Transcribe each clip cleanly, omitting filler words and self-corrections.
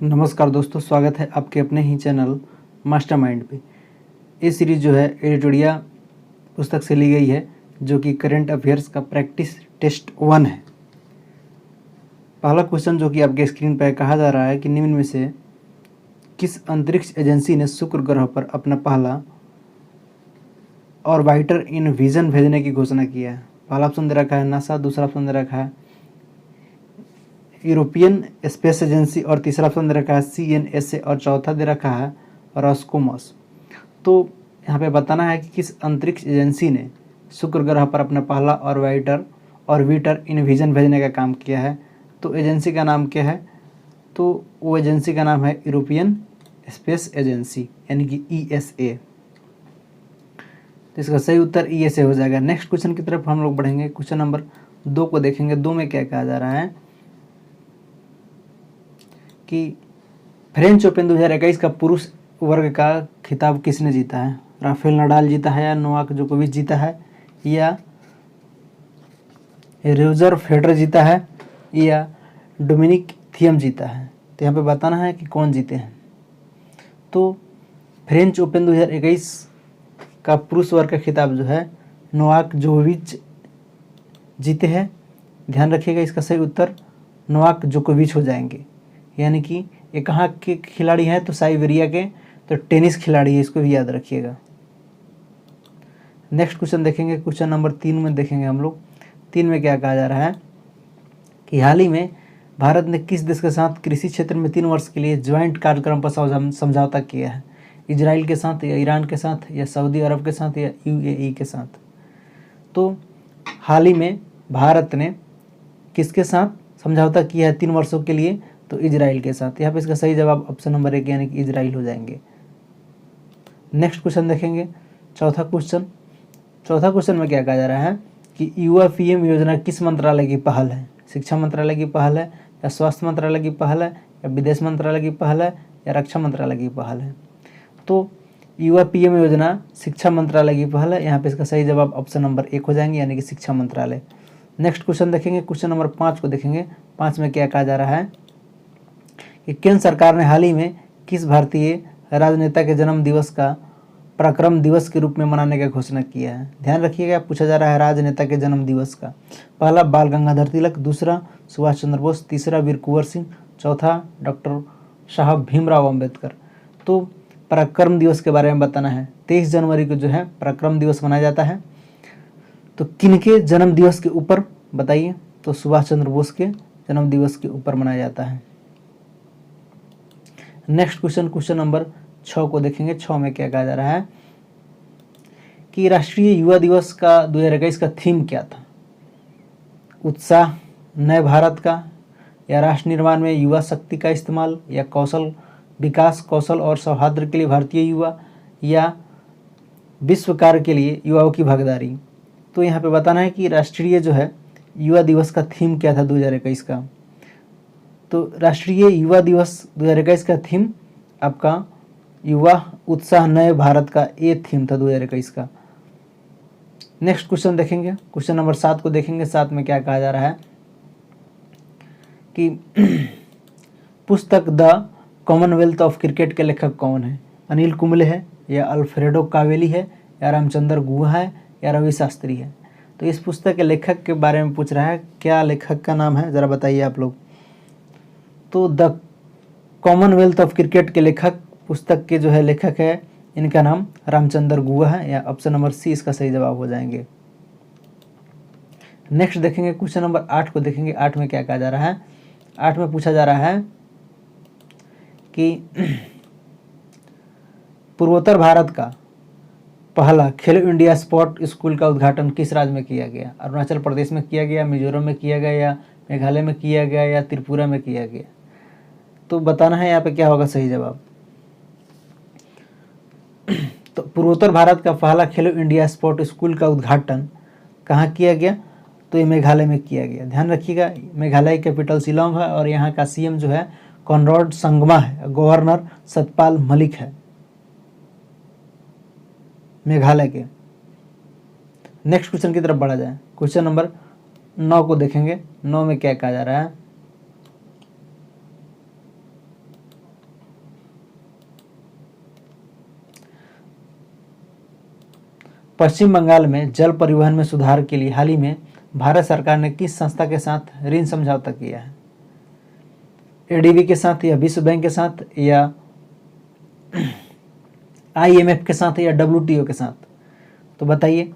नमस्कार दोस्तों, स्वागत है आपके अपने ही चैनल मास्टरमाइंड पे। ये सीरीज जो है एडिटोरिया पुस्तक से ली गई है, जो कि करंट अफेयर्स का प्रैक्टिस टेस्ट 1 है। पहला क्वेश्चन जो कि आपके स्क्रीन पर कहा जा रहा है कि निम्न में से किस अंतरिक्ष एजेंसी ने शुक्र ग्रह पर अपना पहला ऑर्बिटर इन विजन भेजने की घोषणा की है। पहला ऑप्शन दे रखा है नासा, दूसरा ऑप्शन दे रखा है यूरोपियन स्पेस एजेंसी और तीसरा ऑप्शन दे रखा है CNSA और चौथा दे रखा है रॉसकोमॉस। तो यहाँ पे बताना है कि किस अंतरिक्ष एजेंसी ने शुक्र ग्रह पर अपना पहला ऑर्बिटर इन विजन भेजने का काम किया है। तो एजेंसी का नाम क्या है? तो वो एजेंसी का नाम है यूरोपियन स्पेस एजेंसी यानी कि ESA। तो इसका सही उत्तर ESA हो जाएगा। नेक्स्ट क्वेश्चन की तरफ हम लोग बढ़ेंगे। क्वेश्चन नंबर 2 को देखेंगे। 2 में क्या कहा जा रहा है कि फ्रेंच ओपन 2021 का पुरुष वर्ग का खिताब किसने जीता है? राफेल नडाल जीता है, या नोवाक जोकोविच जीता है, या रोजर फेडरर जीता है, या डोमिनिक थियम जीता है? तो यहाँ पे बताना है कि कौन जीते हैं। तो फ्रेंच ओपन 2021 का पुरुष वर्ग का खिताब जो है नोवाक जोकोविच जीते हैं। ध्यान रखिएगा, इसका सही उत्तर नोवाक जोकोविच हो जाएंगे। यानी कि ये कहाँ के खिलाड़ी हैं? तो साइबेरिया के, तो टेनिस खिलाड़ी है, इसको भी याद रखिएगा। नेक्स्ट क्वेश्चन देखेंगे। क्वेश्चन नंबर 3 में देखेंगे हम लोग। 3 में क्या कहा जा रहा है कि हाल ही में भारत ने किस देश के साथ कृषि क्षेत्र में 3 वर्ष के लिए ज्वाइंट कार्यक्रम पर समझौता किया है? इजराइल के साथ, या ईरान के साथ, या सऊदी अरब के साथ, या UAE के साथ? तो हाल ही में भारत ने किसके साथ समझौता किया है 3 वर्षों के लिए? तो इजराइल के साथ। यहाँ पे इसका सही जवाब ऑप्शन नंबर 1 यानी कि इजराइल हो जाएंगे। नेक्स्ट क्वेश्चन देखेंगे। चौथा क्वेश्चन में क्या कहा जा रहा है कि युवा PM योजना किस मंत्रालय की पहल है? शिक्षा मंत्रालय की पहल है, या स्वास्थ्य मंत्रालय की पहल है, या विदेश मंत्रालय की पहल है, या रक्षा मंत्रालय की पहल है? तो युवा PM योजना शिक्षा मंत्रालय की पहल है। यहाँ पे इसका सही जवाब ऑप्शन नंबर 1 हो जाएंगे यानी कि शिक्षा मंत्रालय। नेक्स्ट क्वेश्चन देखेंगे। क्वेश्चन नंबर 5 को देखेंगे। 5 में क्या कहा जा रहा है कि केंद्र सरकार ने हाल ही में किस भारतीय राजनेता के जन्म दिवस का पराक्रम दिवस के रूप में मनाने का घोषणा किया है? ध्यान रखिएगा, पूछा जा रहा है राजनेता के जन्म दिवस का। पहला बाल गंगाधर तिलक, दूसरा सुभाष चंद्र बोस, तीसरा वीर कुंवर सिंह, चौथा डॉक्टर साहब भीमराव अम्बेडकर। तो पराक्रम दिवस के बारे में बताना है। 23 जनवरी को जो है पराक्रम दिवस मनाया जाता है। तो किनके जन्म दिवस के ऊपर बताइए? तो सुभाष चंद्र बोस के जन्म दिवस के ऊपर मनाया जाता है। नेक्स्ट क्वेश्चन नंबर 6 को देखेंगे। 6 में क्या कहा जा रहा है कि राष्ट्रीय युवा दिवस का 2021 का थीम क्या था? उत्साह नए भारत का, या राष्ट्र निर्माण में युवा शक्ति का इस्तेमाल, या कौशल विकास, कौशल और सौहार्द के लिए भारतीय युवा, या विश्व कार्य के लिए युवाओं की भागीदारी? तो यहाँ पे बताना है कि राष्ट्रीय जो है युवा दिवस का थीम क्या था 2021 का। तो राष्ट्रीय युवा दिवस 2021 का थीम आपका युवा उत्साह नए भारत का ये थीम था 2021 का। नेक्स्ट क्वेश्चन देखेंगे। क्वेश्चन नंबर 7 को देखेंगे। 7 में क्या कहा जा रहा है कि पुस्तक द कॉमनवेल्थ ऑफ क्रिकेट के लेखक कौन है? अनिल कुंबले है, या अल्फ्रेडो कावेली है, या रामचंद्र गुहा है, या रवि शास्त्री है? तो इस पुस्तक के लेखक के बारे में पूछ रहा है। क्या लेखक का नाम है, ज़रा बताइए आप लोग। तो द कॉमनवेल्थ ऑफ क्रिकेट के लेखक, पुस्तक के जो है लेखक है, इनका नाम रामचंद्र गुहा है, या ऑप्शन नंबर C इसका सही जवाब हो जाएंगे। नेक्स्ट देखेंगे। क्वेश्चन नंबर 8 को देखेंगे। 8 में क्या कहा जा रहा है? 8 में पूछा जा रहा है कि पूर्वोत्तर भारत का पहला खेलो इंडिया स्पोर्ट स्कूल का उद्घाटन किस राज्य में किया गया? अरुणाचल प्रदेश में किया गया, मिजोरम में किया गया, या मेघालय में किया गया, या त्रिपुरा में किया गया? तो बताना है यहाँ पे क्या होगा सही जवाब। तो पूर्वोत्तर भारत का पहला खेलो इंडिया स्पोर्ट स्कूल का उद्घाटन कहाँ किया गया? तो ये मेघालय में किया गया। ध्यान रखिएगा, मेघालय कैपिटल शिलोंग है और यहाँ का CM जो है कॉनराड संगमा है, गवर्नर सतपाल मलिक है मेघालय के। नेक्स्ट क्वेश्चन की तरफ बढ़ा जाए। क्वेश्चन नंबर 9 को देखेंगे। 9 में क्या कहा जा रहा है पश्चिम बंगाल में जल परिवहन में सुधार के लिए हाल ही में भारत सरकार ने किस संस्था के साथ ऋण समझौता किया है? एडीबी के साथ या विश्व बैंक के साथ या आईएमएफ के साथ या डब्ल्यूटीओ के साथ? तो बताइए,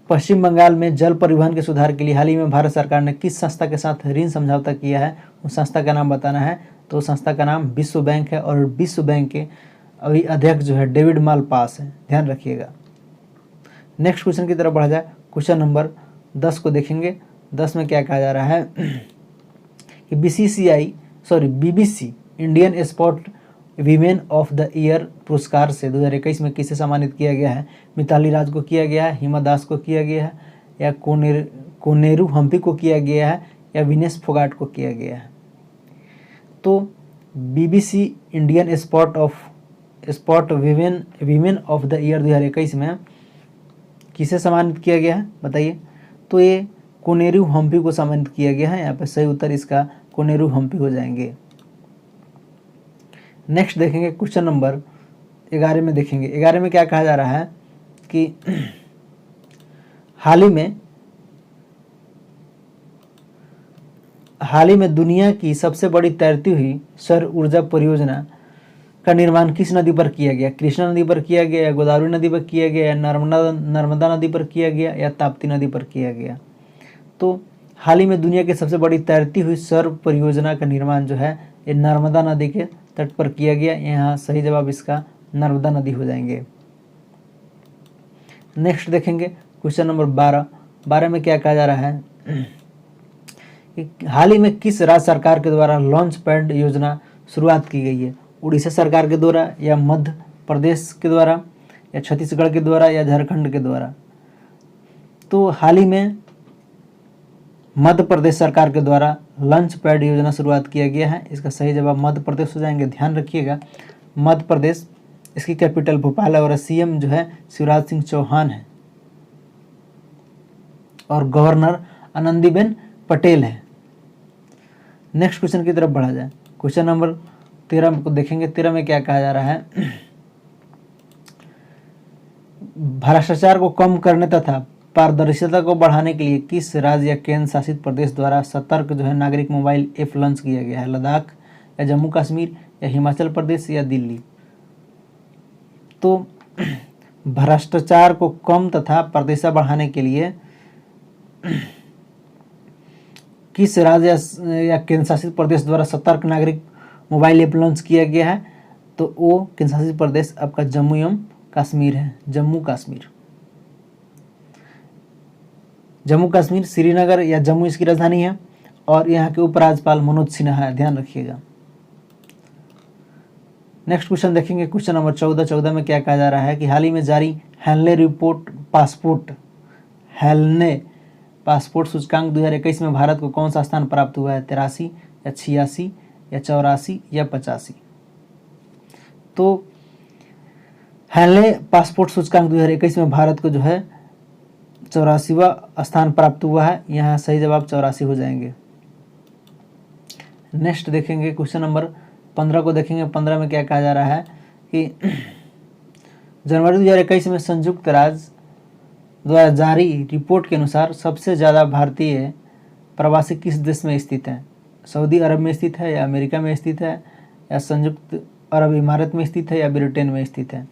पश्चिम बंगाल में जल परिवहन के सुधार के लिए हाल ही में भारत सरकार ने किस संस्था के साथ ऋण समझौता किया है? उस संस्था का नाम बताना है। तो संस्था का नाम विश्व बैंक है और विश्व बैंक के अभी अध्यक्ष जो है डेविड मालपास है, ध्यान रखिएगा। नेक्स्ट क्वेश्चन की तरफ बढ़ा जाए। क्वेश्चन नंबर 10 को देखेंगे। 10 में क्या कहा जा रहा है कि BBC Indian sport women of the year पुरस्कार से 2021 में किसे सम्मानित किया गया है? मिताली राज को किया गया है, हिमा दास को किया गया है, या कोनेरू हम्पी को किया गया है, या विनेश फोगाट को किया गया है? तो BBC Indian sport women of the year 2021 में किसे सम्मानित किया गया है बताइए? तो ये कोनेरू हम्पी को सम्मानित किया गया है। यहाँ पे सही उत्तर इसका कोनेरू हम्पी हो जाएंगे। नेक्स्ट देखेंगे क्वेश्चन नंबर 11 में देखेंगे। 11 में क्या कहा जा रहा है कि हाल ही में दुनिया की सबसे बड़ी तैरती हुई सौर ऊर्जा परियोजना का निर्माण किस नदी पर किया गया? कृष्णा नदी पर किया गया, या गोदावरी नदी पर किया गया, या नर्मदा नदी पर किया गया, या ताप्ती नदी पर किया गया? तो हाल ही में दुनिया की सबसे बड़ी तैरती हुई सौर परियोजना का निर्माण जो है ये नर्मदा नदी के तट पर किया गया। यहाँ सही जवाब इसका नर्मदा नदी हो जाएंगे। नेक्स्ट देखेंगे क्वेश्चन नंबर 12। 12 में क्या कहा जा रहा है कि हाल ही में किस राज्य सरकार के द्वारा लॉन्च पैड योजना शुरुआत की गई है? उड़ीसा सरकार के द्वारा, या मध्य प्रदेश के द्वारा, या छत्तीसगढ़ के द्वारा, या झारखंड के द्वारा? तो हाल ही में मध्य प्रदेश सरकार के द्वारा लंच पैड योजना शुरुआत किया गया है। इसका सही जवाब मध्य प्रदेश हो जाएंगे। ध्यान रखिएगा, मध्य प्रदेश, इसकी कैपिटल भोपाल है और सीएम जो है शिवराज सिंह चौहान है और गवर्नर आनंदीबेन पटेल है। नेक्स्ट क्वेश्चन की तरफ बढ़ा जाए। क्वेश्चन नंबर 13 को देखेंगे। 13 में क्या कहा जा रहा है? भ्रष्टाचार को कम करने तथा पारदर्शिता को बढ़ाने के लिए किस राज्य या केंद्र शासित प्रदेश द्वारा सतर्क जो है नागरिक मोबाइल ऐप लॉन्च किया गया है? लद्दाख, या जम्मू कश्मीर, या हिमाचल प्रदेश, या दिल्ली? तो भ्रष्टाचार को कम तथा पारदर्शिता बढ़ाने के लिए किस राज्य या केंद्र शासित प्रदेश द्वारा सतर्क नागरिक मोबाइल ऐप लॉन्च किया गया है? तो वो केंद्र शासित प्रदेश आपका जम्मू एवं कश्मीर है। जम्मू कश्मीर, श्रीनगर या जम्मू इसकी राजधानी है और यहाँ के उपराज्यपाल मनोज सिन्हा है, ध्यान रखिएगा। नेक्स्ट क्वेश्चन देखेंगे। Question number 14। 14 में क्या कहा जा रहा है कि हाल ही में जारी हेनले पासपोर्ट सूचकांक 2021 में भारत को कौन सा स्थान प्राप्त हुआ है? 83, या 86, या 84, या 85? तो हेनले पासपोर्ट सूचकांक 2021 में भारत को जो है 84वां स्थान प्राप्त हुआ है। यहाँ सही जवाब 84 हो जाएंगे। नेक्स्ट देखेंगे क्वेश्चन नंबर 15 को देखेंगे। 15 में क्या कहा जा रहा है कि जनवरी 2021 में संयुक्त राज्य द्वारा जारी रिपोर्ट के अनुसार सबसे ज़्यादा भारतीय प्रवासी किस देश में स्थित हैं? सऊदी अरब में स्थित है, या अमेरिका में स्थित है, या संयुक्त अरब इमारत में स्थित है, या ब्रिटेन में स्थित है?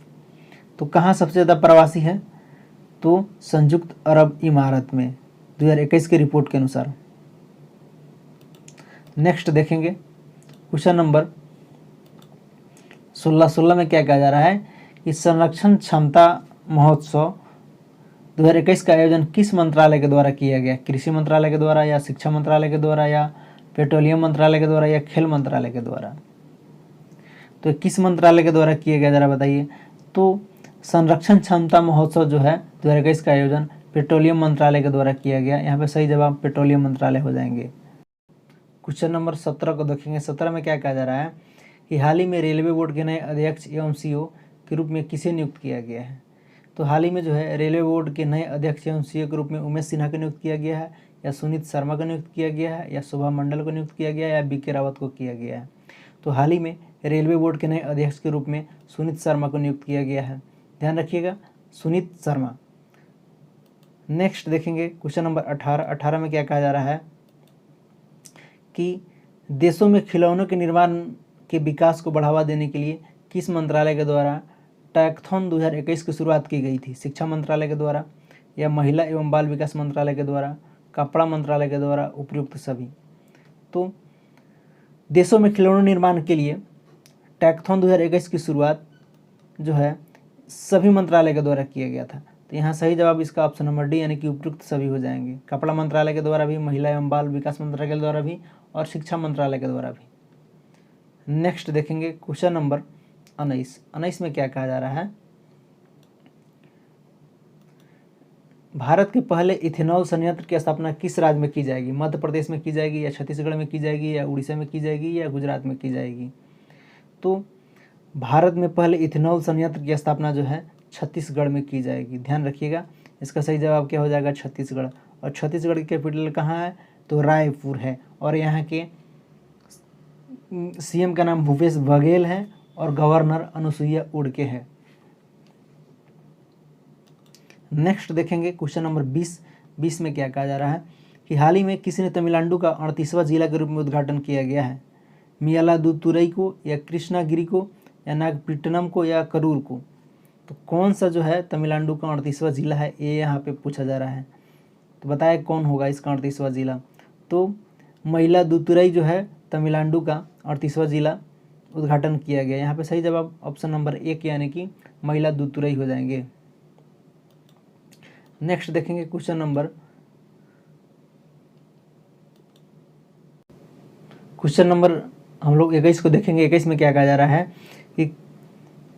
तो कहाँ सबसे ज़्यादा प्रवासी है? तो संयुक्त अरब इमारत में 2021 की रिपोर्ट के अनुसार। नेक्स्ट देखेंगे क्वेश्चन नंबर 16। 16 में क्या कहा जा रहा है कि संरक्षण क्षमता महोत्सव 2021 का आयोजन किस मंत्रालय के द्वारा किया गया? कृषि मंत्रालय के द्वारा, या शिक्षा मंत्रालय के द्वारा, या पेट्रोलियम मंत्रालय के द्वारा, या खेल मंत्रालय के द्वारा? तो किस मंत्रालय के द्वारा किया गया जरा बताइए? तो संरक्षण क्षमता महोत्सव जो है 2021 का आयोजन पेट्रोलियम मंत्रालय के द्वारा किया गया। यहाँ पे सही जवाब पेट्रोलियम मंत्रालय हो जाएंगे। क्वेश्चन नंबर 17 को देखेंगे। 17 में क्या कहा जा रहा है कि हाल ही में रेलवे बोर्ड के नए अध्यक्ष एवं सीईओ के रूप में किसे नियुक्त किया गया है? तो हाल ही में जो है रेलवे बोर्ड के नए अध्यक्ष एवं सीईओ के रूप में उमेश सिन्हा को नियुक्त किया गया है, या सुनीत शर्मा को नियुक्त किया गया है, या शोभा मंडल को नियुक्त किया गया है, या बीके रावत को किया गया है? तो हाल ही में रेलवे बोर्ड के नए अध्यक्ष के रूप में सुनीत शर्मा को नियुक्त किया गया है। ध्यान रखिएगा, सुनीत शर्मा। नेक्स्ट देखेंगे क्वेश्चन नंबर 18 में क्या कहा जा रहा है कि देशों में खिलौनों के निर्माण के विकास को बढ़ावा देने के लिए किस मंत्रालय के द्वारा टैकथॉन 2021 की शुरुआत की गई थी? शिक्षा मंत्रालय के द्वारा, या महिला एवं बाल विकास मंत्रालय के द्वारा, कपड़ा मंत्रालय के द्वारा, उपयुक्त सभी। तो देशों में खिलौनों निर्माण के लिए टैकथॉन 2021 की शुरुआत जो है सभी मंत्रालय के द्वारा किया गया था। तो यहाँ सही जवाब इसका ऑप्शन नंबर डी यानी कि उपयुक्त सभी हो जाएंगे। कपड़ा मंत्रालय के द्वारा भी, महिला एवं बाल विकास मंत्रालय के द्वारा भी और शिक्षा मंत्रालय के द्वारा भी। नेक्स्ट देखेंगे क्वेश्चन नंबर 19 में क्या कहा जा रहा है, भारत के पहले इथेनॉल संयंत्र की स्थापना किस राज्य में की जाएगी? मध्य प्रदेश में की जाएगी, या छत्तीसगढ़ में की जाएगी, या उड़ीसा में की जाएगी, या गुजरात में की जाएगी? तो भारत में पहले इथेनॉल संयंत्र की स्थापना जो है छत्तीसगढ़ में की जाएगी। ध्यान रखिएगा, इसका सही जवाब क्या हो जाएगा? छत्तीसगढ़। और छत्तीसगढ़ की कैपिटल कहाँ है? तो रायपुर है। और यहाँ के सीएम का नाम भूपेश बघेल है और गवर्नर अनुसुईया उइके है। नेक्स्ट देखेंगे क्वेश्चन नंबर 20 में क्या कहा जा रहा है कि हाल ही में किसी ने तमिलनाडु का 38वां जिला के रूप में उद्घाटन किया गया है? मयिलादुतुरई को, या कृष्णागिरी को, या नागपट्टिनम को, या करूर को? तो कौन सा जो है तमिलनाडु का 38वां जिला है, ये यहाँ पे पूछा जा रहा है। तो बताए कौन होगा इसका 38वां जिला? तो मयिलादुतुरई जो है तमिलनाडु का 38वां जिला उद्घाटन किया गया। यहाँ पे सही जवाब ऑप्शन नंबर 1 यानी कि मयिलादुतुरई हो जाएंगे। नेक्स्ट देखेंगे क्वेश्चन नंबर हम लोग 21 को देखेंगे। 21 में क्या कहा जा रहा है कि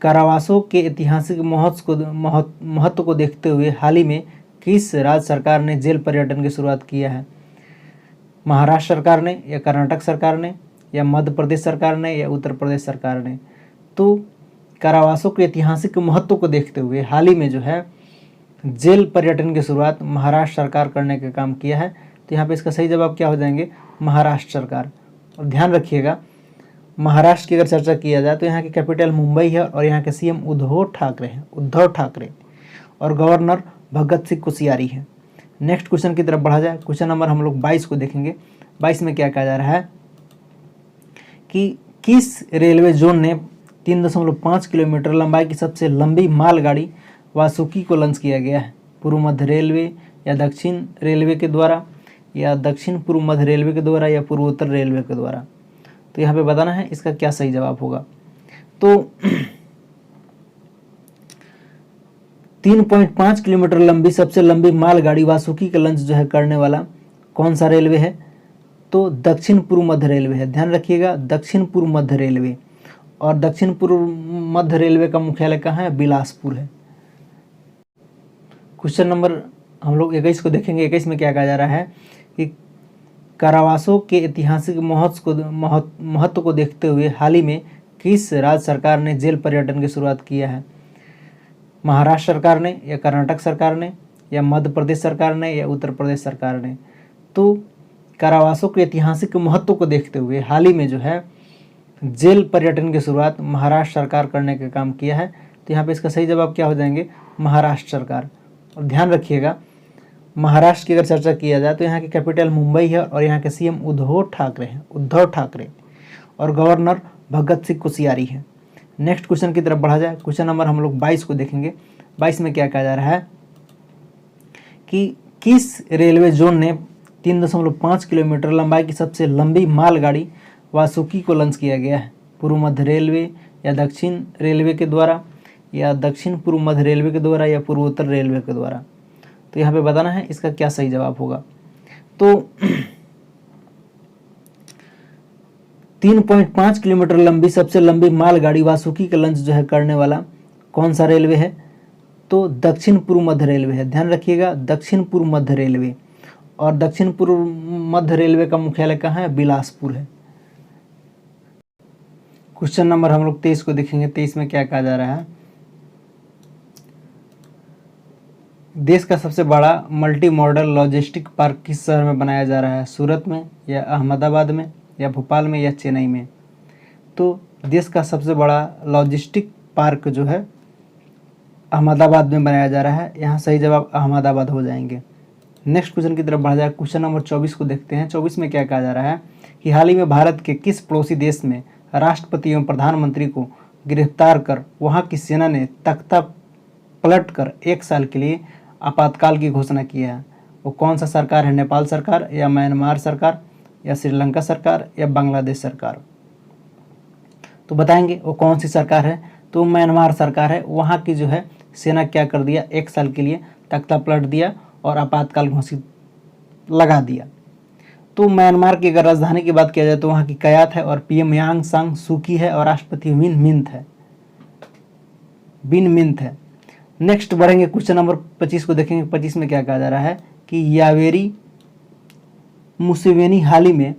कारावासों के ऐतिहासिक महत्व को देखते हुए हाल ही में किस राज्य सरकार ने जेल पर्यटन की शुरुआत किया है? महाराष्ट्र सरकार ने, या कर्नाटक सरकार ने, या मध्य प्रदेश सरकार ने, या उत्तर प्रदेश सरकार ने? तो कारावासों के ऐतिहासिक महत्व को देखते हुए हाल ही में जो है जेल पर्यटन की शुरुआत महाराष्ट्र सरकार करने का काम किया है। तो यहाँ पे इसका सही जवाब क्या हो जाएंगे? महाराष्ट्र सरकार। और ध्यान रखिएगा, महाराष्ट्र की अगर चर्चा किया जाए तो यहाँ की कैपिटल मुंबई है और यहाँ के सीएम उद्धव ठाकरे और गवर्नर भगत सिंह कोश्यारी है। नेक्स्ट क्वेश्चन की तरफ बढ़ा जाए। क्वेश्चन नंबर हम लोग 22 को देखेंगे। 22 में क्या कहा जा रहा है कि किस रेलवे जोन ने 3.5 किलोमीटर लंबाई की सबसे लंबी मालगाड़ी वासुकी को लॉन्च किया गया है? पूर्व मध्य रेलवे, या दक्षिण रेलवे के द्वारा, या दक्षिण पूर्व मध्य रेलवे के द्वारा, या पूर्वोत्तर रेलवे के द्वारा? तो यहाँ पे बताना है इसका क्या सही जवाब होगा। तो 3.5 किलोमीटर लंबी सबसे लंबी मालगाड़ी वासुकी का लॉन्च जो है करने वाला कौन सा रेलवे है? तो दक्षिण पूर्व मध्य रेलवे है। ध्यान रखिएगा, दक्षिण पूर्व मध्य रेलवे। और दक्षिण पूर्व मध्य रेलवे का मुख्यालय कहाँ है? बिलासपुर है। क्वेश्चन नंबर हम लोग 21 को देखेंगे। 21 में क्या कहा जा रहा है कि कारावासों के ऐतिहासिक महत्व को देखते हुए हाल ही में किस राज्य सरकार ने जेल पर्यटन की शुरुआत किया है? महाराष्ट्र सरकार ने, या कर्नाटक सरकार ने, या मध्य प्रदेश सरकार ने, या उत्तर प्रदेश सरकार ने? तो कारावासों के ऐतिहासिक महत्व को देखते हुए हाल ही में जो है जेल पर्यटन की शुरुआत महाराष्ट्र सरकार करने का काम किया है। तो यहाँ पे इसका सही जवाब क्या हो जाएंगे? महाराष्ट्र सरकार। और ध्यान रखिएगा, महाराष्ट्र की अगर चर्चा किया जाए तो यहाँ की कैपिटल मुंबई है और यहाँ के सीएम उद्धव ठाकरे और गवर्नर भगत सिंह कोश्यारी है। नेक्स्ट क्वेश्चन की तरफ बढ़ा जाए। क्वेश्चन नंबर हम लोग 22 को देखेंगे। 22 में क्या कहा जा रहा है कि किस रेलवे जोन ने 3.5 किलोमीटर लंबाई की सबसे लंबी मालगाड़ी वासुकी को लॉन्च किया गया है? पूर्व मध्य रेलवे, या दक्षिण रेलवे के द्वारा, या दक्षिण पूर्व मध्य रेलवे के द्वारा, या पूर्वोत्तर रेलवे के द्वारा? तो यहाँ पे बताना है इसका क्या सही जवाब होगा। तो 3.5 किलोमीटर लंबी सबसे लंबी मालगाड़ी वासुकी का लॉन्च जो है करने वाला कौन सा रेलवे है? तो दक्षिण पूर्व मध्य रेलवे है। ध्यान रखिएगा, दक्षिण पूर्व मध्य रेलवे। और दक्षिण पूर्व मध्य रेलवे का मुख्यालय कहाँ है? बिलासपुर है। क्वेश्चन नंबर हम लोग 23 को देखेंगे। 23 में क्या कहा जा रहा है? देश का सबसे बड़ा मल्टी मॉडल लॉजिस्टिक पार्क किस शहर में बनाया जा रहा है? सूरत में, या अहमदाबाद में, या भोपाल में, या चेन्नई में? तो देश का सबसे बड़ा लॉजिस्टिक पार्क जो है अहमदाबाद में बनाया जा रहा है। यहाँ सही जवाब अहमदाबाद हो जाएंगे। नेक्स्ट क्वेश्चन की तरफ बढ़ा जाए, क्वेश्चन नंबर 24 को देखते हैं। 24 में क्या कहा जा रहा है कि हाल ही में भारत के किस पड़ोसी देश में राष्ट्रपति एवं प्रधानमंत्री को गिरफ्तार कर वहां की सेना ने तख्ता पलट कर 1 साल के लिए आपातकाल की घोषणा की है? वो कौन सा सरकार है? नेपाल सरकार या म्यांमार सरकार या श्रीलंका सरकार या बांग्लादेश सरकार? तो बताएंगे वो कौन सी सरकार है। तो म्यांमार सरकार है। वहाँ की जो है सेना क्या कर दिया, 1 साल के लिए तख्ता पलट दिया और आपातकाल घोषित लगा दिया। तो म्यांमार की अगर राजधानी की बात किया जाए तो वहाँ की कयात है और पीएम यांग सांग सूकी है और राष्ट्रपति विन मिंथ है। नेक्स्ट बढ़ेंगे, क्वेश्चन नंबर 25 को देखेंगे। 25 में क्या कहा जा रहा है कि यावेरी मुसेवेनी हाल ही में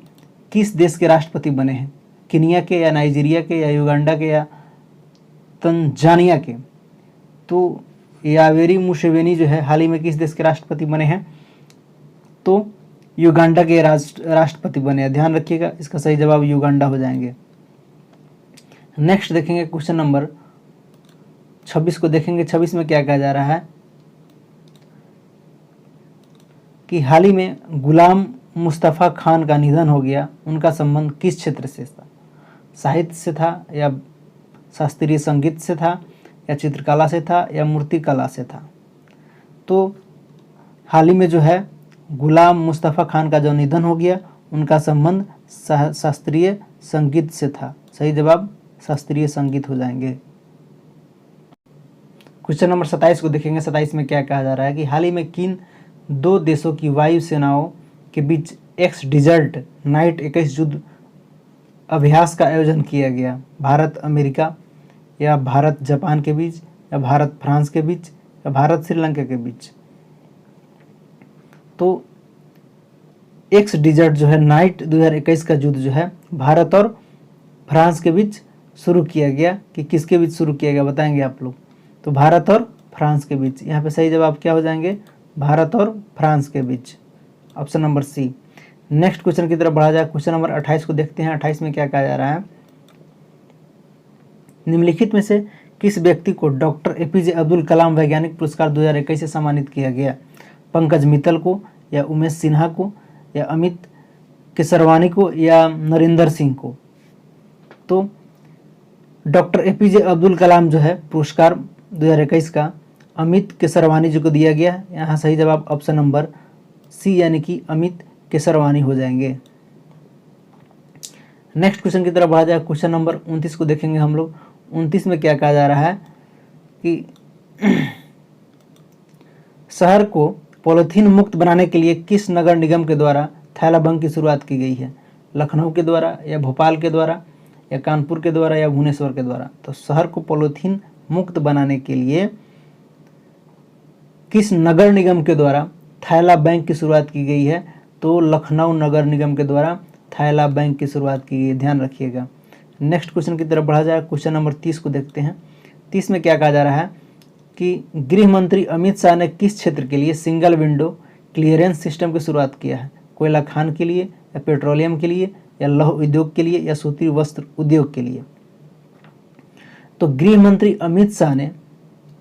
किस देश के राष्ट्रपति बने हैं? केनिया के या नाइजीरिया के या युगांडा के या तंजानिया के? तो यावेरी मुसेवेनी जो है हाल ही में किस देश के राष्ट्रपति बने हैं? तो युगांडा के राष्ट्रपति बने हैं। ध्यान रखिएगा, इसका सही जवाब युगांडा हो जाएंगे। नेक्स्ट देखेंगे क्वेश्चन नंबर 26 को देखेंगे। 26 में क्या कहा जा रहा है कि हाल ही में गुलाम मुस्तफ़ा खान का निधन हो गया। उनका संबंध किस क्षेत्र से था? साहित्य से था या शास्त्रीय संगीत से था या चित्रकला से था या मूर्तिकला से था? तो हाल ही में जो है गुलाम मुस्तफ़ा खान का जो निधन हो गया, उनका संबंध शास्त्रीय संगीत से था। सही जवाब शास्त्रीय संगीत हो जाएंगे। क्वेश्चन नंबर 27 को देखेंगे। 27 में क्या कहा जा रहा है कि हाल ही में किन 2 देशों की वायु सेनाओं के बीच एक्स डिजर्ट नाइट 21 युद्ध अभ्यास का आयोजन किया गया? भारत अमेरिका या भारत जापान के बीच या भारत फ्रांस के बीच या भारत श्रीलंका के बीच? तो एक्स डिजर्ट जो है नाइट 2021 का युद्ध जो है भारत और फ्रांस के बीच शुरू किया गया। कि किसके बीच शुरू किया गया बताएंगे आप लोग? तो भारत और फ्रांस के बीच। यहाँ पे सही जवाब क्या हो जाएंगे? भारत और फ्रांस के बीच, option number C. Next question की तरफ बढ़ा जाए। क्वेश्चन नंबर 28 को देखते हैं। 28 में क्या कहा जा रहा है? निम्नलिखित में से किस व्यक्ति को डॉक्टर एपीजे अब्दुल कलाम वैज्ञानिक पुरस्कार 2021 से सम्मानित किया गया? पंकज मित्तल को या उमेश सिन्हा को या अमित केसरवानी को या नरेंद्र सिंह को? तो डॉक्टर एपीजे अब्दुल कलाम जो है पुरस्कार 2021 का अमित केसरवानी जी को दिया गया। यहाँ सही जवाब ऑप्शन नंबर सी यानी कि अमित केसरवानी हो जाएंगे। नेक्स्ट क्वेश्चन की तरफ बढ़ा जाए। क्वेश्चन नंबर 29 को देखेंगे हम लोग। 29 में क्या कहा जा रहा है कि शहर को पॉलीथीन मुक्त बनाने के लिए किस नगर निगम के द्वारा थैला बैंक की शुरुआत की गई है? लखनऊ के द्वारा या भोपाल के द्वारा या कानपुर के द्वारा या भुवनेश्वर के द्वारा? तो शहर को पॉलीथीन मुक्त बनाने के लिए किस नगर निगम के द्वारा थैला बैंक की शुरुआत की गई है? तो लखनऊ नगर निगम के द्वारा थैला बैंक की शुरुआत की गई। ध्यान रखिएगा। नेक्स्ट क्वेश्चन की तरफ बढ़ा जाए। क्वेश्चन नंबर 30 को देखते हैं। 30 में क्या कहा जा रहा है कि गृह मंत्री अमित शाह ने किस क्षेत्र के लिए सिंगल विंडो क्लियरेंस सिस्टम की शुरुआत किया है? कोयला खान के लिए या पेट्रोलियम के लिए या लौह उद्योग के लिए या सूती वस्त्र उद्योग के लिए? तो गृह मंत्री अमित शाह ने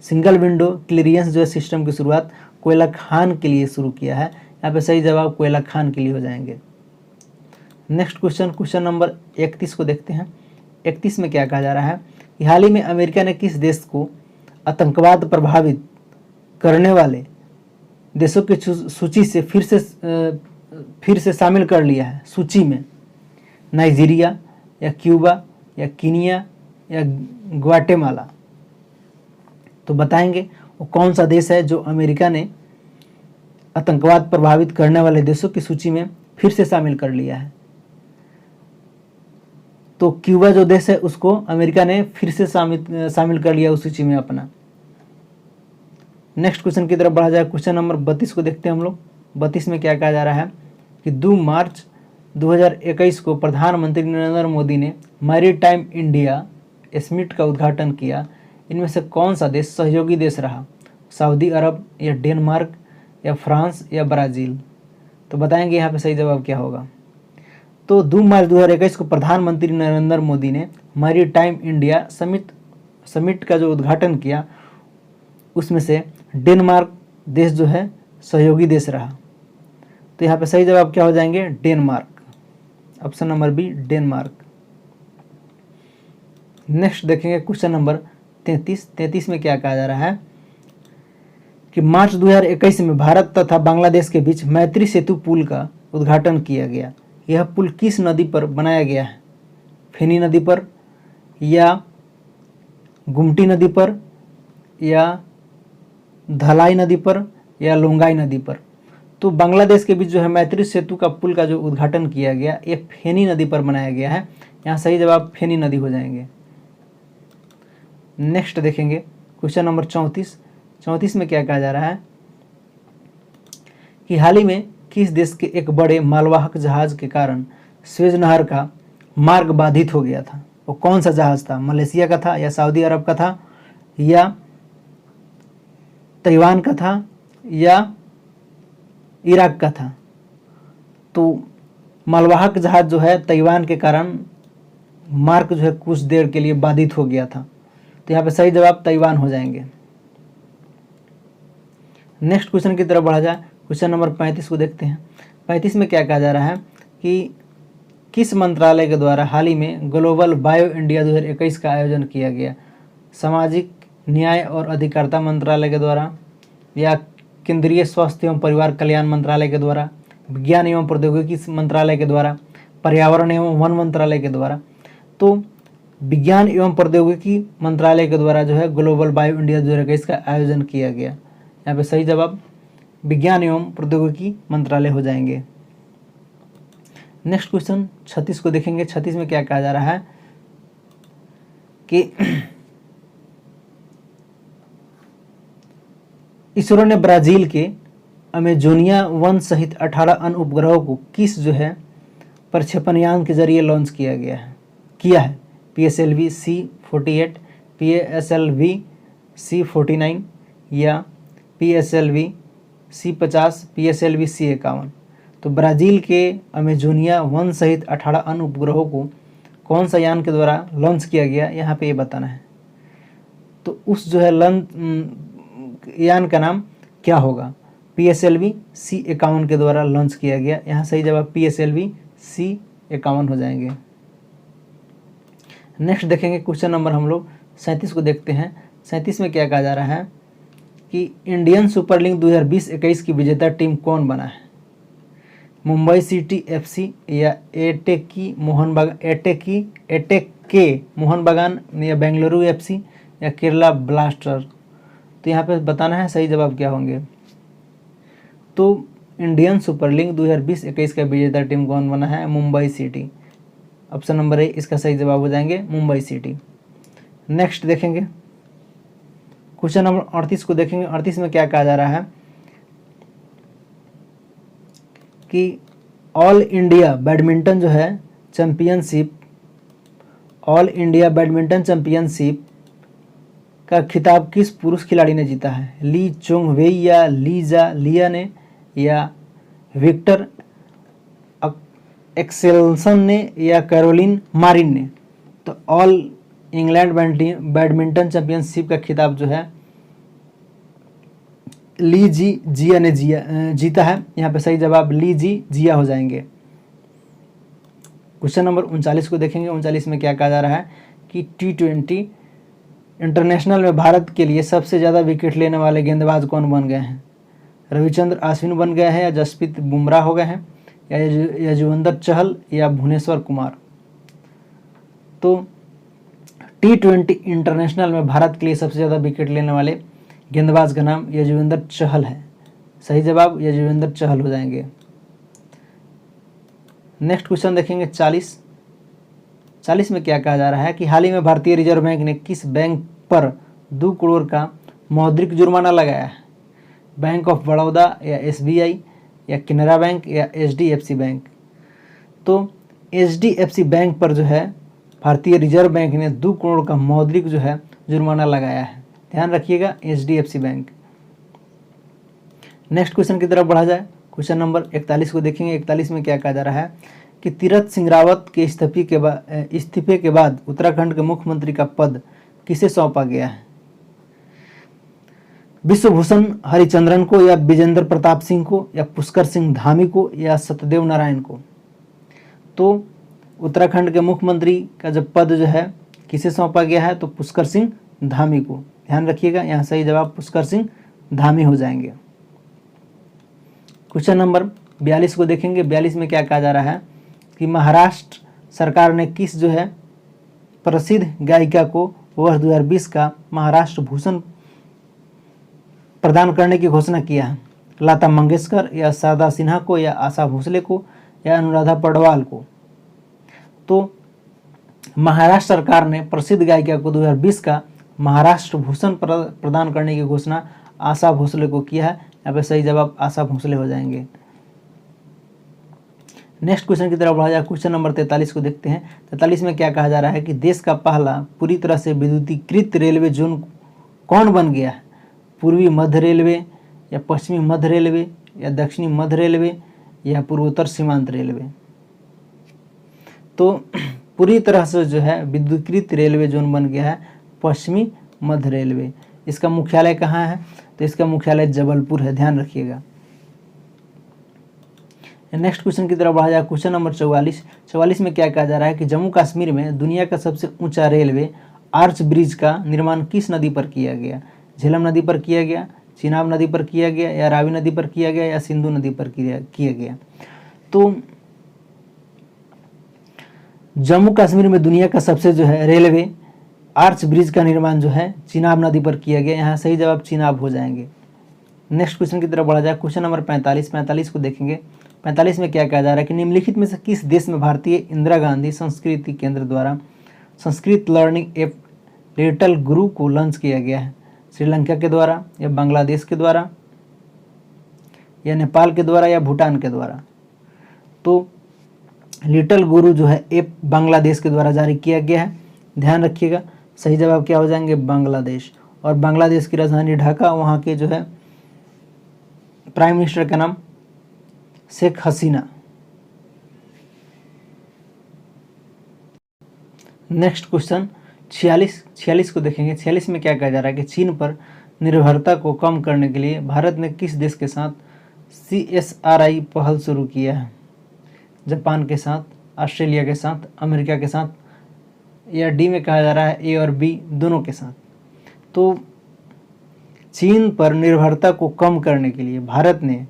सिंगल विंडो क्लियरेंस जो है सिस्टम की शुरुआत कोयला खान के लिए शुरू किया है। यहाँ पे सही जवाब कोयला खान के लिए हो जाएंगे। नेक्स्ट क्वेश्चन नंबर 31 को देखते हैं। 31 में क्या कहा जा रहा है कि हाल ही में अमेरिका ने किस देश को आतंकवाद प्रभावित करने वाले देशों की सूची से फिर से शामिल कर लिया है सूची में? नाइजीरिया या क्यूबा या कीनिया या ग्वाटेमाला? तो बताएंगे वो कौन सा देश है जो अमेरिका ने आतंकवाद प्रभावित करने वाले देशों की सूची में फिर से शामिल कर लिया है? तो क्यूबा जो देश है उसको अमेरिका ने फिर से शामिल कर लिया उस सूची में अपना। नेक्स्ट क्वेश्चन की तरफ बढ़ा जाए। क्वेश्चन नंबर 32 को देखते हैं हम लोग। 32 में क्या कहा जा रहा है कि 2 मार्च 2021 को प्रधानमंत्री नरेंद्र मोदी ने मैरीटाइम इंडिया समिट का उद्घाटन किया। इनमें से कौन सा देश सहयोगी देश रहा? सऊदी अरब या डेनमार्क या फ्रांस या ब्राज़ील? तो बताएंगे यहाँ पे सही जवाब क्या होगा? तो 2 मार्च 2021 को प्रधानमंत्री नरेंद्र मोदी ने मैरीटाइम इंडिया समिट का जो उद्घाटन किया उसमें से डेनमार्क देश जो है सहयोगी देश रहा। तो यहाँ पे सही जवाब क्या हो जाएंगे? Denmark. Option number B Denmark. Next देखेंगे क्वेश्चन नंबर 33 में क्या कहा जा रहा है कि मार्च 2021 में भारत तथा बांग्लादेश के बीच मैत्री सेतु पुल का उद्घाटन किया गया। यह पुल किस नदी पर बनाया गया है? फेनी नदी पर, या गुमटी नदी पर, या धलाई नदी पर, या लोंगाई नदी पर? तो बांग्लादेश के बीच जो है मैत्री सेतु का पुल का जो उद्घाटन किया गया ये फेनी नदी पर बनाया गया है। यहाँ सही जवाब फेनी नदी हो जाएंगे। नेक्स्ट देखेंगे क्वेश्चन नंबर 34 में क्या कहा जा रहा है कि हाल ही में किस देश के एक बड़े मालवाहक जहाज के कारण स्वेज नहर का मार्ग बाधित हो गया था? वो कौन सा जहाज था? मलेशिया का था, या सऊदी अरब का था, या ताइवान का था, या इराक का था? तो मालवाहक जहाज जो है ताइवान के कारण मार्ग जो है कुछ देर के लिए बाधित हो गया था। तो यहाँ पे सही जवाब ताइवान हो जाएंगे। नेक्स्ट क्वेश्चन की तरफ बढ़ा जाए, क्वेश्चन नंबर 35 को देखते हैं। 35 में क्या कहा जा रहा है कि किस मंत्रालय के द्वारा हाल ही में ग्लोबल बायो इंडिया 2021 का आयोजन किया गया? सामाजिक न्याय और अधिकारिता मंत्रालय के द्वारा, या केंद्रीय स्वास्थ्य एवं परिवार कल्याण मंत्रालय के द्वारा, विज्ञान एवं प्रौद्योगिकी मंत्रालय के द्वारा, पर्यावरण एवं वन मंत्रालय के द्वारा? तो विज्ञान एवं प्रौद्योगिकी मंत्रालय के द्वारा जो है ग्लोबल बायो इंडिया 2021 का आयोजन किया गया। यहाँ पे सही जवाब विज्ञान एवं प्रौद्योगिकी मंत्रालय हो जाएंगे। नेक्स्ट क्वेश्चन 36 को देखेंगे। 36 में क्या कहा जा रहा है कि इसरो ने ब्राजील के अमेजोनिया वन सहित 18 अन्य उपग्रहों को किस जो है प्रक्षेपण यान के जरिए लॉन्च किया है? PSLV C-48, PSLV C-49, या PSLV C-50, PSLV C-51? तो ब्राज़ील के अमेजोनिया वन सहित 18 अन्य उपग्रहों को कौन सा यान के द्वारा लॉन्च किया गया, यहाँ पे ये बताना है। तो उस जो है यान का नाम क्या होगा? PSLV C-51 के द्वारा लॉन्च किया गया। यहाँ सही जवाब PSLV C-51 हो जाएंगे। नेक्स्ट देखेंगे क्वेश्चन नंबर हम लोग 37 को देखते हैं। 37 में क्या कहा जा रहा है कि इंडियन सुपर लीग 2020-21 की विजेता टीम कौन बना है? मुंबई सिटी FC, या एटेक के मोहन बागान, या बेंगलुरु FC, या केरला ब्लास्टर? तो यहाँ पे बताना है सही जवाब क्या होंगे। तो इंडियन सुपर लीग 2020-21 का विजेता टीम कौन बना है? Mumbai city. Option number A इसका सही जवाब हो जाएंगे मुंबई सिटी। नेक्स्ट देखेंगे क्वेश्चन नंबर 38 को देखेंगे। 38 में क्या कहा जा रहा है कि ऑल इंडिया बैडमिंटन जो है championship, all India badminton championship का खिताब किस पुरुष खिलाड़ी ने जीता है? ली चोंग वेई, या लीजा लिया ने, या विक्टर एक्सेल्सन ने, या कैरोलिन मारिन ने? तो ऑल इंग्लैंड बैडमिंटन चैंपियनशिप का खिताब जो है ली जिया ने जीता है। यहाँ पे सही जवाब ली जिया हो जाएंगे। क्वेश्चन नंबर 39 को देखेंगे। 39 में क्या कहा जा रहा है कि T20 इंटरनेशनल में भारत के लिए सबसे ज़्यादा विकेट लेने वाले गेंदबाज कौन बन गए हैं? रविचंद्र अश्विन बन गए हैं, या जसप्रीत बुमराह हो गए हैं, या यजुवेंद्र चहल, या भुवनेश्वर कुमार? तो T20 इंटरनेशनल में भारत के लिए सबसे ज़्यादा विकेट लेने वाले गेंदबाज का नाम यजुवेंद्र चहल है। सही जवाब यजुवेंद्र चहल हो जाएंगे। नेक्स्ट क्वेश्चन देखेंगे 40 में क्या कहा जा रहा है कि हाल ही में भारतीय रिजर्व बैंक ने किस बैंक पर 2 करोड़ का मौद्रिक जुर्माना लगाया है? बैंक ऑफ बड़ौदा, या SBI, या केनरा बैंक, या HDFC बैंक? तो HDFC बैंक पर जो है भारतीय रिजर्व बैंक ने 2 करोड़ का मौद्रिक जो है जुर्माना लगाया है। ध्यान रखिएगा HDFC बैंक। नेक्स्ट क्वेश्चन की तरफ बढ़ा जाए। क्वेश्चन नंबर 41 को देखेंगे। 41 में क्या कहा जा रहा है कि तीरथ सिंह रावत के इस्तीफे के बाद उत्तराखंड के मुख्यमंत्री का पद किसे सौंपा गया है? विश्वभूषण हरिचंद्रन को या विजेंद्र प्रताप सिंह को या पुष्कर सिंह धामी को या सत्यदेव नारायण को। तो उत्तराखंड के मुख्यमंत्री का जो पद जो है किसे सौंपा गया है, तो पुष्कर सिंह धामी को। ध्यान रखिएगा, यहाँ सही जवाब पुष्कर सिंह धामी हो जाएंगे। क्वेश्चन नंबर 42 को देखेंगे। 42 में क्या कहा जा रहा है कि महाराष्ट्र सरकार ने किस जो है प्रसिद्ध गायिका को वर्ष 2020 का महाराष्ट्र भूषण प्रदान करने की घोषणा किया है। लता मंगेशकर या शारदा सिन्हा को या आशा भोसले को या अनुराधा पौडवाल को। तो महाराष्ट्र सरकार ने प्रसिद्ध गायिका को 2020 का महाराष्ट्र भूषण प्रदान करने की घोषणा आशा भोसले को किया है। यहाँ पे सही जवाब आशा भोसले हो जाएंगे। नेक्स्ट क्वेश्चन की तरफ बढ़ा जाए। क्वेश्चन नंबर 43 को देखते हैं। 43 में क्या कहा जा रहा है कि देश का पहला पूरी तरह से विद्युतीकृत रेलवे जोन कौन बन गया है? पूर्वी मध्य रेलवे या पश्चिमी मध्य रेलवे या दक्षिणी मध्य रेलवे या पूर्वोत्तर सीमांत रेलवे। तो पूरी तरह से जो है विद्युतीकृत रेलवे जोन बन गया है पश्चिमी मध्य रेलवे। इसका मुख्यालय कहाँ है? तो इसका मुख्यालय जबलपुर है, ध्यान रखिएगा। नेक्स्ट क्वेश्चन की तरफ बढ़ा जाए। Question number 44। 44 में क्या कहा जा रहा है कि जम्मू कश्मीर में दुनिया का सबसे ऊंचा रेलवे आर्च ब्रिज का निर्माण किस नदी पर किया गया? झेलम नदी पर किया गया, चिनाब नदी पर किया गया या रावी नदी पर किया गया या सिंधु नदी पर किया गया। तो जम्मू कश्मीर में दुनिया का सबसे जो है रेलवे आर्च ब्रिज का निर्माण जो है चिनाब नदी पर किया गया। यहाँ सही जवाब चिनाब हो जाएंगे। नेक्स्ट क्वेश्चन की तरफ बढ़ा जाए। Question number 45। 45 को देखेंगे। 45 में क्या कहा जा रहा है कि निम्नलिखित में से किस देश में भारतीय इंदिरा गांधी संस्कृति केंद्र द्वारा संस्कृत लर्निंग ऐप लिटिल गुरु को लॉन्च किया गया है? श्रीलंका के द्वारा या बांग्लादेश के द्वारा या नेपाल के द्वारा या भूटान के द्वारा। तो लिटिल गुरु जो है ऐप बांग्लादेश के द्वारा जारी किया गया है, ध्यान रखिएगा। सही जवाब क्या हो जाएंगे? बांग्लादेश। और बांग्लादेश की राजधानी ढाका, वहाँ के जो है प्राइम मिनिस्टर का नाम शेख हसीना। नेक्स्ट क्वेश्चन 46 को देखेंगे। 46 में क्या कहा जा रहा है कि चीन पर निर्भरता को कम करने के लिए भारत ने किस देश के साथ CSRI पहल शुरू किया है? जापान के साथ, ऑस्ट्रेलिया के साथ, अमेरिका के साथ या डी में कहा जा रहा है ए और बी दोनों के साथ। तो चीन पर निर्भरता को कम करने के लिए भारत ने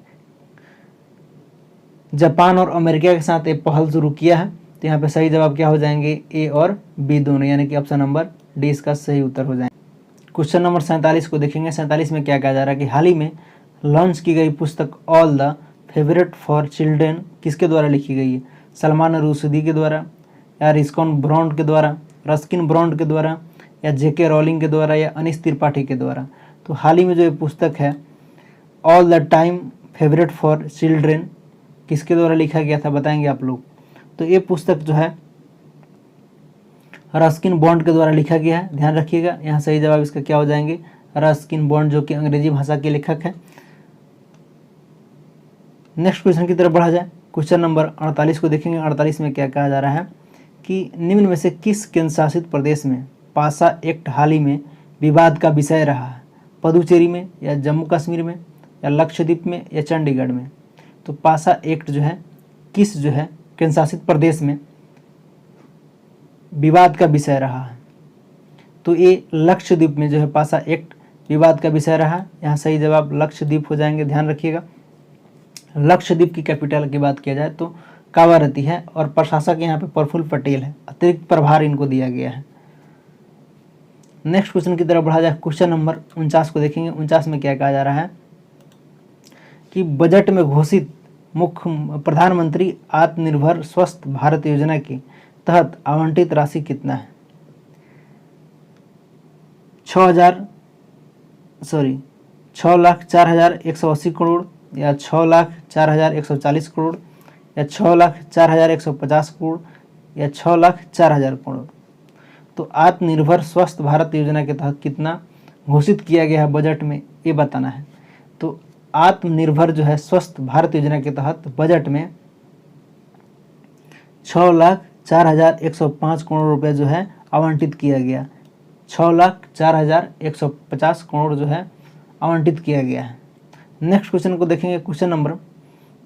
जापान और अमेरिका के साथ एक पहल शुरू किया है। तो यहाँ पे सही जवाब क्या हो जाएंगे? ए और बी दोनों, यानी कि ऑप्शन नंबर डी इसका सही उत्तर हो जाएगा। क्वेश्चन नंबर 47 को देखेंगे। 47 में क्या कहा जा रहा है कि हाल ही में लॉन्च की गई पुस्तक all the favourite for children किसके द्वारा लिखी गई है? सलमान रुश्दी के द्वारा या रिस्कॉन ब्रॉन्ड के द्वारा, रस्किन ब्रॉन्ड के द्वारा या जेके रॉलिंग के द्वारा या अनीस त्रिपाठी के द्वारा। तो हाल ही में जो ये पुस्तक है all the time favourite for children किसके द्वारा लिखा गया था, बताएंगे आप लोग। तो ये पुस्तक जो है रस्किन बॉन्ड के द्वारा लिखा गया है, ध्यान रखिएगा। यहाँ सही जवाब इसका क्या हो जाएंगे? रस्किन बॉन्ड, जो कि अंग्रेजी भाषा के लेखक है। नेक्स्ट क्वेश्चन की तरफ बढ़ा जाए। क्वेश्चन नंबर 48 को देखेंगे। 48 में क्या कहा जा रहा है कि निम्न में से किस केंद्र शासित प्रदेश में पासा एक्ट हाल ही में विवाद का विषय रहा है? पुदुचेरी में या जम्मू कश्मीर में या लक्षद्वीप में या चंडीगढ़ में। तो पासा एक्ट जो है किस जो है केंद्र शासित प्रदेश में विवाद का विषय रहा है? तो ये लक्षद्वीप में जो है पासा एक्ट विवाद का विषय रहा। यहाँ सही जवाब लक्षद्वीप हो जाएंगे, ध्यान रखिएगा। लक्षद्वीप की कैपिटल की बात किया जाए तो कावारती है और प्रशासक यहाँ पे प्रफुल्ल पटेल है, अतिरिक्त प्रभार इनको दिया गया है। नेक्स्ट क्वेश्चन की तरफ बढ़ा जाए। क्वेश्चन नंबर 49 को देखेंगे। 49 में क्या कहा जा रहा है कि बजट में घोषित मुख्य प्रधानमंत्री आत्मनिर्भर स्वस्थ भारत योजना के तहत आवंटित राशि कितना है? 6,04,180 करोड़ या 6,04,140 करोड़ या 6,04,150 करोड़ या 6,04,000 करोड़। तो आत्मनिर्भर स्वस्थ भारत योजना के तहत कितना घोषित किया गया है बजट में, ये बताना है। तो आत्मनिर्भर जो है स्वस्थ भारत योजना के तहत बजट में 6,04,105 करोड़ रुपए जो है आवंटित किया गया। 6,04,150 करोड़ जो है आवंटित किया गया है। नेक्स्ट क्वेश्चन को देखेंगे, क्वेश्चन नंबर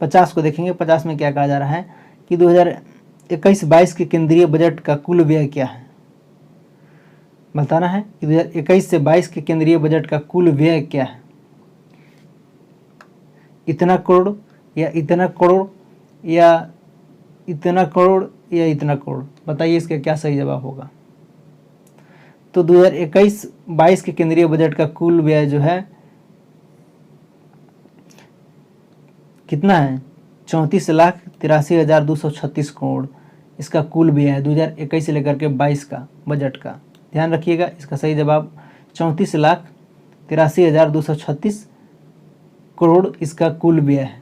50 को देखेंगे। 50 में क्या कहा जा रहा है कि 2021-22 के केंद्रीय बजट का कुल व्यय क्या है। बताना है कि 2021 से 22 के केंद्रीय बजट का कुल व्यय क्या है। इतना करोड़ या इतना करोड़ या इतना करोड़ या इतना करोड़, बताइए इसका क्या सही जवाब होगा। तो 2021-22 के केंद्रीय बजट का कुल व्यय जो है कितना है, 34,83,236 करोड़ इसका कुल व्यय है 2021 से लेकर के 22 का बजट का। ध्यान रखिएगा, इसका सही जवाब 34,83,236 करोड़ इसका कुल व्यय है।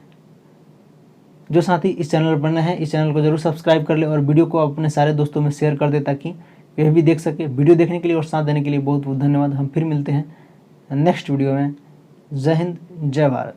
जो साथी इस चैनल पर नए हैं, इस चैनल को जरूर सब्सक्राइब कर ले और वीडियो को अपने सारे दोस्तों में शेयर कर दे ताकि वे भी देख सके। वीडियो देखने के लिए और साथ देने के लिए बहुत बहुत धन्यवाद। हम फिर मिलते हैं नेक्स्ट वीडियो में। जय हिंद, जय भारत।